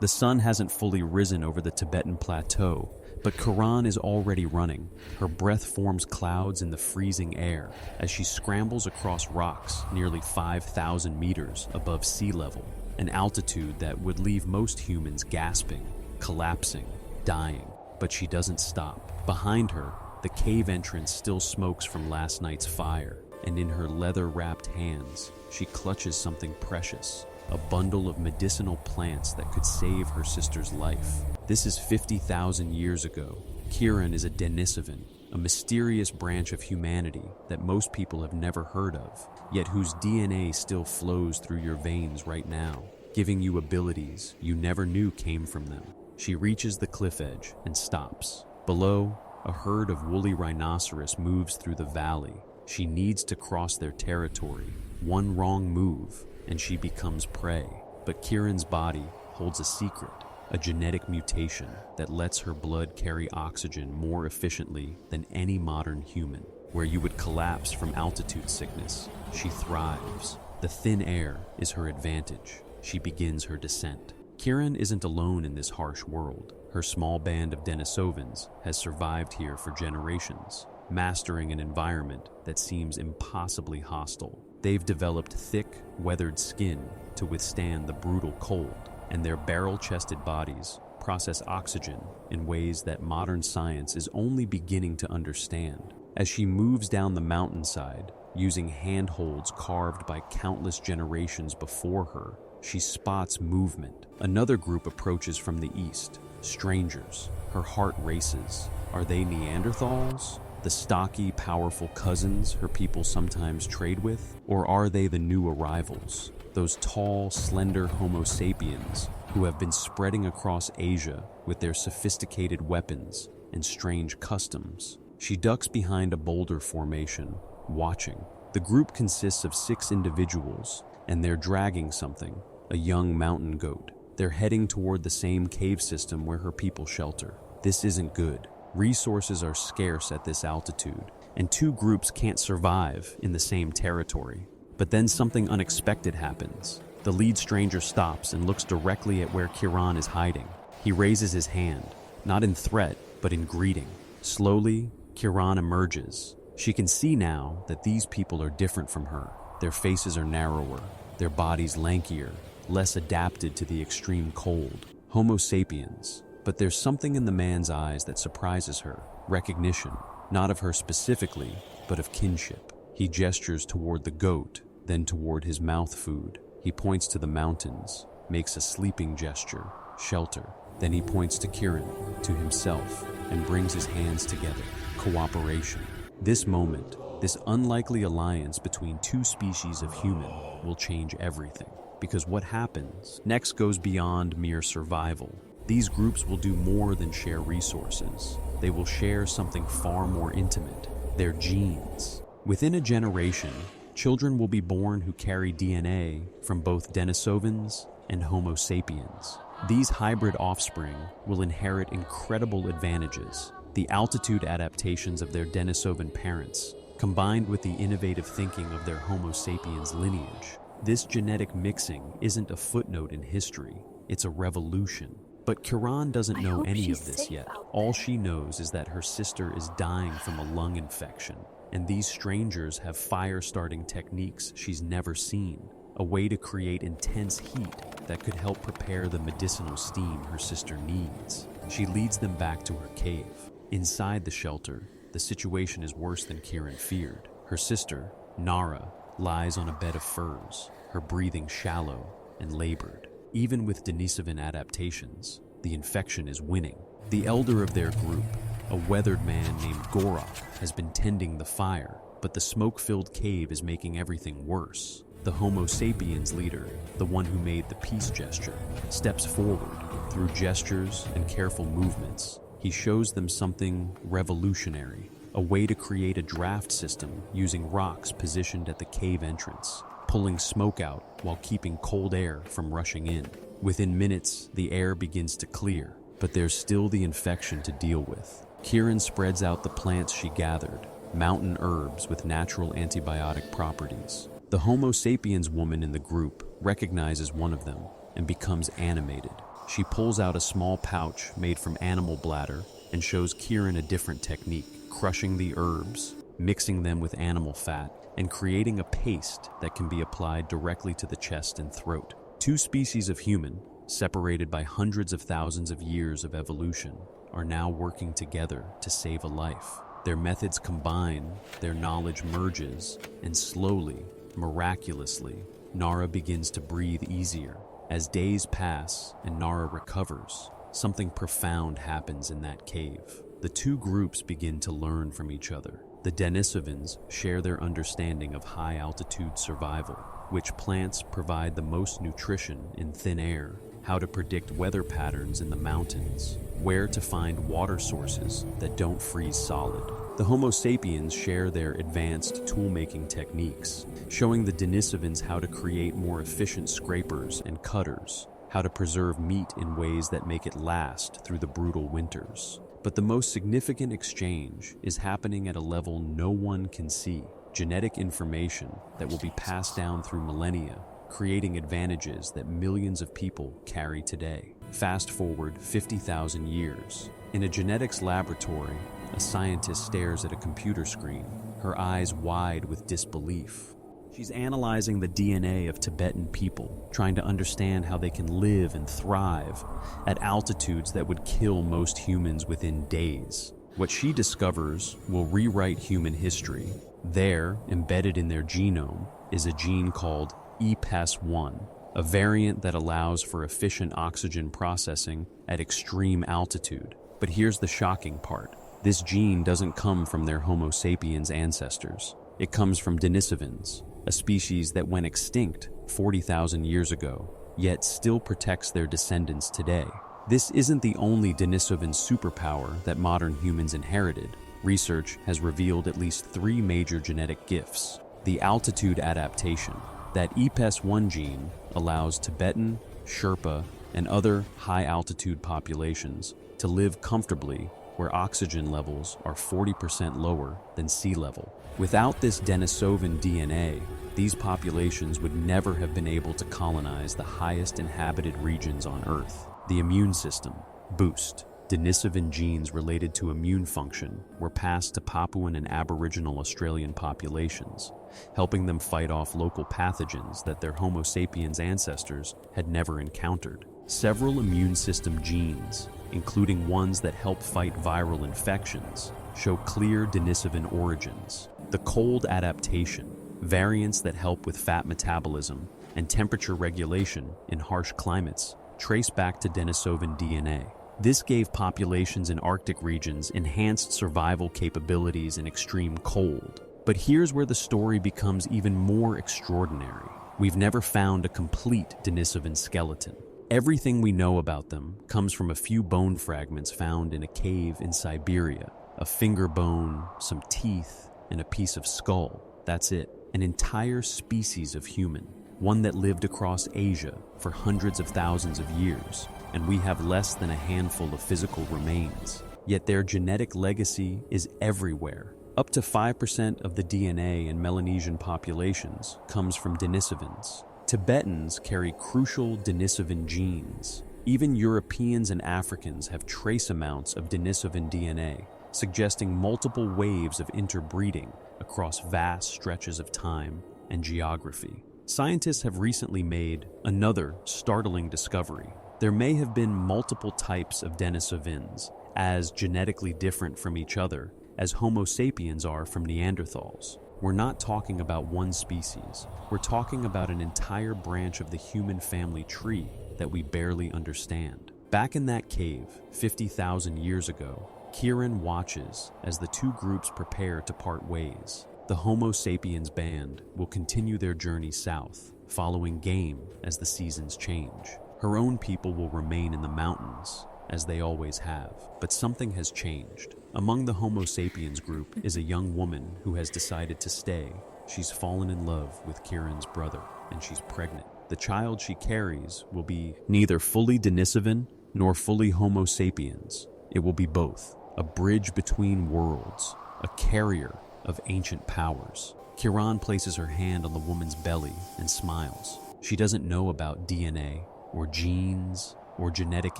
The sun hasn't fully risen over the Tibetan plateau, but Kiran is already running. Her breath forms clouds in the freezing air as she scrambles across rocks nearly 5,000 meters above sea level, an altitude that would leave most humans gasping, collapsing, dying. But she doesn't stop. Behind her, the cave entrance still smokes from last night's fire, and in her leather-wrapped hands, she clutches something precious, a bundle of medicinal plants that could save her sister's life. This is 50,000 years ago. Kiran is a Denisovan, a mysterious branch of humanity that most people have never heard of, yet whose DNA still flows through your veins right now, giving you abilities you never knew came from them. She reaches the cliff edge and stops. Below, a herd of woolly rhinoceros moves through the valley. She needs to cross their territory. One wrong move, and she becomes prey. But Kiran's body holds a secret, a genetic mutation that lets her blood carry oxygen more efficiently than any modern human. Where you would collapse from altitude sickness, she thrives. The thin air is her advantage. She begins her descent. Kiran isn't alone in this harsh world. Her small band of Denisovans has survived here for generations, mastering an environment that seems impossibly hostile. They've developed thick, weathered skin to withstand the brutal cold, and their barrel-chested bodies process oxygen in ways that modern science is only beginning to understand. As she moves down the mountainside, using handholds carved by countless generations before her, she spots movement. Another group approaches from the east, strangers. Her heart races. Are they Neanderthals? The stocky, powerful cousins her people sometimes trade with? Or are they the new arrivals? Those tall, slender Homo sapiens who have been spreading across Asia with their sophisticated weapons and strange customs. She ducks behind a boulder formation, watching. The group consists of 6 individuals, and they're dragging something, a young mountain goat. They're heading toward the same cave system where her people shelter. This isn't good. Resources are scarce at this altitude, and 2 groups can't survive in the same territory. But then something unexpected happens. The lead stranger stops and looks directly at where Kiran is hiding. He raises his hand, not in threat, but in greeting. Slowly, Kiran emerges. She can see now that these people are different from her. Their faces are narrower, their bodies lankier, less adapted to the extreme cold. Homo sapiens. But there's something in the man's eyes that surprises her. Recognition, not of her specifically, but of kinship. He gestures toward the goat, then toward his mouth food. He points to the mountains, makes a sleeping gesture, shelter. Then he points to Kiran, to himself, and brings his hands together. Cooperation. This moment, this unlikely alliance between 2 species of human will change everything. Because what happens next goes beyond mere survival. These groups will do more than share resources. They will share something far more intimate, their genes. Within a generation, children will be born who carry DNA from both Denisovans and Homo sapiens. These hybrid offspring will inherit incredible advantages. The altitude adaptations of their Denisovan parents, combined with the innovative thinking of their Homo sapiens lineage. This genetic mixing isn't a footnote in history, it's a revolution. But Kiran doesn't know any of this yet. All she knows is that her sister is dying from a lung infection, and these strangers have fire-starting techniques she's never seen, a way to create intense heat that could help prepare the medicinal steam her sister needs. She leads them back to her cave. Inside the shelter, the situation is worse than Kiran feared. Her sister, Nara, lies on a bed of furs, her breathing shallow and labored. Even with Denisovan adaptations, the infection is winning. The elder of their group, a weathered man named Gorak, has been tending the fire, but the smoke-filled cave is making everything worse. The Homo sapiens leader, the one who made the peace gesture, steps forward. Through gestures and careful movements, he shows them something revolutionary, a way to create a draft system using rocks positioned at the cave entrance, pulling smoke out while keeping cold air from rushing in. Within minutes, the air begins to clear, but there's still the infection to deal with. Kiran spreads out the plants she gathered, mountain herbs with natural antibiotic properties. The Homo sapiens woman in the group recognizes one of them and becomes animated. She pulls out a small pouch made from animal bladder and shows Kieran a different technique, crushing the herbs, mixing them with animal fat, and creating a paste that can be applied directly to the chest and throat. Two species of human, separated by hundreds of thousands of years of evolution, are now working together to save a life. Their methods combine, their knowledge merges, and slowly, miraculously, Nara begins to breathe easier. As days pass and Nara recovers, something profound happens in that cave. The two groups begin to learn from each other. The Denisovans share their understanding of high-altitude survival, which plants provide the most nutrition in thin air, how to predict weather patterns in the mountains, where to find water sources that don't freeze solid. The Homo sapiens share their advanced tool-making techniques, showing the Denisovans how to create more efficient scrapers and cutters, how to preserve meat in ways that make it last through the brutal winters. But the most significant exchange is happening at a level no one can see: genetic information that will be passed down through millennia, creating advantages that millions of people carry today. Fast forward 50,000 years. In a genetics laboratory, a scientist stares at a computer screen, her eyes wide with disbelief. She's analyzing the DNA of Tibetan people, trying to understand how they can live and thrive at altitudes that would kill most humans within days. What she discovers will rewrite human history. There, embedded in their genome, is a gene called EPAS1, a variant that allows for efficient oxygen processing at extreme altitude. But here's the shocking part. This gene doesn't come from their Homo sapiens ancestors. It comes from Denisovans, a species that went extinct 40,000 years ago, yet still protects their descendants today. This isn't the only Denisovan superpower that modern humans inherited. Research has revealed at least 3 major genetic gifts. The altitude adaptation. That EPAS1 gene allows Tibetan, Sherpa, and other high-altitude populations to live comfortably where oxygen levels are 40% lower than sea level. Without this Denisovan DNA, these populations would never have been able to colonize the highest inhabited regions on Earth. The immune system. Boost. Denisovan genes related to immune function were passed to Papuan and Aboriginal Australian populations, helping them fight off local pathogens that their Homo sapiens ancestors had never encountered. Several immune system genes, including ones that help fight viral infections, show clear Denisovan origins. The cold adaptation, variants that help with fat metabolism and temperature regulation in harsh climates, trace back to Denisovan DNA. This gave populations in Arctic regions enhanced survival capabilities in extreme cold. But here's where the story becomes even more extraordinary. We've never found a complete Denisovan skeleton. Everything we know about them comes from a few bone fragments found in a cave in Siberia. A finger bone, some teeth, and a piece of skull. That's it. An entire species of human. One that lived across Asia for hundreds of thousands of years, and we have less than a handful of physical remains. Yet their genetic legacy is everywhere. Up to 5% of the DNA in Melanesian populations comes from Denisovans. Tibetans carry crucial Denisovan genes. Even Europeans and Africans have trace amounts of Denisovan DNA, suggesting multiple waves of interbreeding across vast stretches of time and geography. Scientists have recently made another startling discovery. There may have been multiple types of Denisovans, as genetically different from each other as Homo sapiens are from Neanderthals. We're not talking about one species. We're talking about an entire branch of the human family tree that we barely understand. Back in that cave, 50,000 years ago, Kieran watches as the two groups prepare to part ways. The Homo sapiens band will continue their journey south, following game as the seasons change. Her own people will remain in the mountains, as they always have. But something has changed. Among the Homo sapiens group is a young woman who has decided to stay. She's fallen in love with Kieran's brother, and she's pregnant. The child she carries will be neither fully Denisovan nor fully Homo sapiens. It will be both, a bridge between worlds, a carrier of ancient powers. Kieran places her hand on the woman's belly and smiles. She doesn't know about DNA or genes or genetic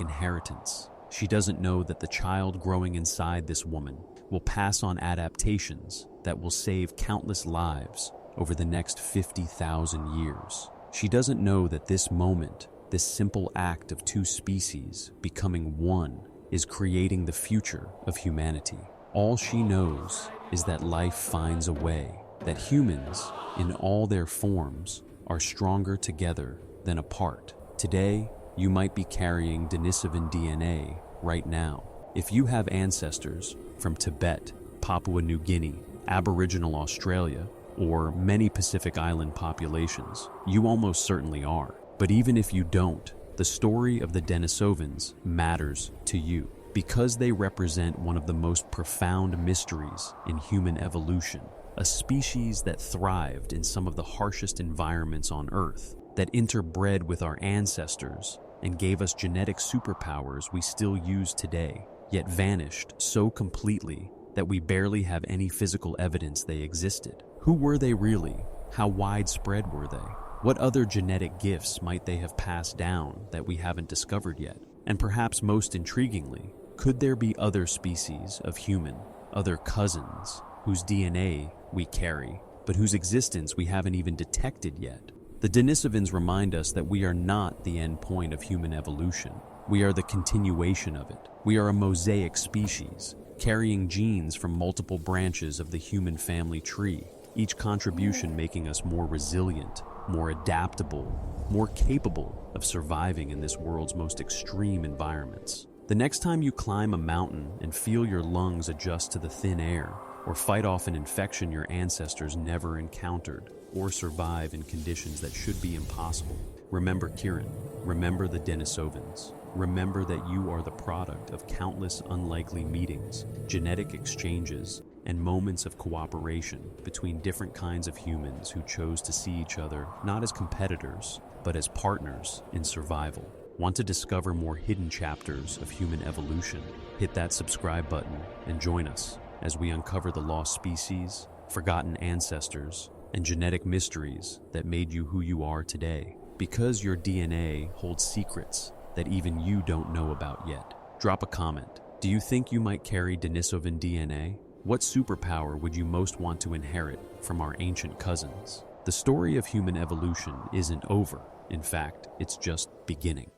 inheritance. She doesn't know that the child growing inside this woman will pass on adaptations that will save countless lives over the next 50,000 years. She doesn't know that this moment, this simple act of two species becoming one, is creating the future of humanity. All she knows is that life finds a way, that humans, in all their forms, are stronger together than apart. Today, you might be carrying Denisovan DNA right now. If you have ancestors from Tibet, Papua New Guinea, Aboriginal Australia, or many Pacific Island populations, you almost certainly are. But even if you don't, the story of the Denisovans matters to you because they represent one of the most profound mysteries in human evolution. A species that thrived in some of the harshest environments on Earth, that interbred with our ancestors and gave us genetic superpowers we still use today, yet vanished so completely that we barely have any physical evidence they existed. Who were they really? How widespread were they? What other genetic gifts might they have passed down that we haven't discovered yet? And perhaps most intriguingly, could there be other species of human, other cousins, whose DNA we carry, but whose existence we haven't even detected yet? The Denisovans remind us that we are not the end point of human evolution. We are the continuation of it. We are a mosaic species, carrying genes from multiple branches of the human family tree, each contribution making us more resilient, more adaptable, more capable of surviving in this world's most extreme environments. The next time you climb a mountain and feel your lungs adjust to the thin air, or fight off an infection your ancestors never encountered, or survive in conditions that should be impossible, remember Kiran, remember the Denisovans. Remember that you are the product of countless unlikely meetings, genetic exchanges, and moments of cooperation between different kinds of humans who chose to see each other not as competitors, but as partners in survival. Want to discover more hidden chapters of human evolution? Hit that subscribe button and join us as we uncover the lost species, forgotten ancestors, and genetic mysteries that made you who you are today. Because your DNA holds secrets that even you don't know about yet. Drop a comment. Do you think you might carry Denisovan DNA? What superpower would you most want to inherit from our ancient cousins? The story of human evolution isn't over. In fact, it's just beginning.